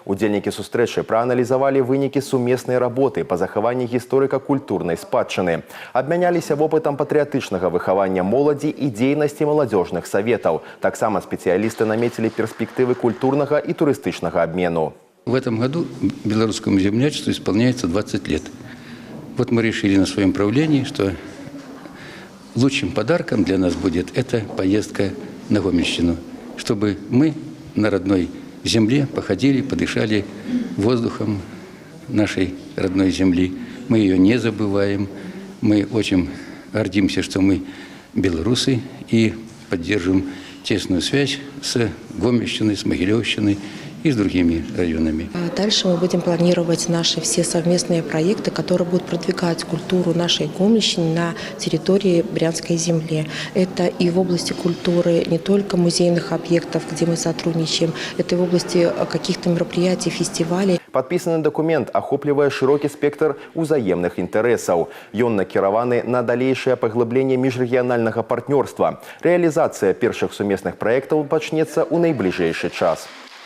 Удзельнікі сустрэчы прааналізавалі вынікі сумеснай работы па захаванні гісторыка-культурнай спадчыны. Абмяняліся вопытам патрыятычнага выхавання моладзі і дзейнасці маладзёжных саветаў. Таксама спецыялісты наметілі перспектывы культурнага і турыстычнага обмену. В этом году белорусскому землячеству исполняется 20 лет. Вот мы решили на своем правлении, что лучшим подарком для нас будет эта поездка на Гомельщину, чтобы мы на родной земле походили, подышали воздухом нашей родной земли. Мы ее не забываем, мы очень гордимся, что мы белорусы и поддерживаем тесную связь с Гомельщиной, с Могилевщиной и с другими районами. Дальше мы будем планировать наши все совместные проекты, которые будут продвигать культуру нашей Гомельщины на территории Брянской земли. Это и в области культуры, не только музейных объектов, где мы сотрудничаем, это и в области каких-то мероприятий, фестивалей. Падпісаны дакумент ахоплівае шырокі спектр узаемных інтарэсаў. Ён накіраваны на далейшае паглыбленне міжрэгіянальнага партнёрства. Рэалізацыя першых сумесных праектаў пачнецца ў найбліжэйшы час.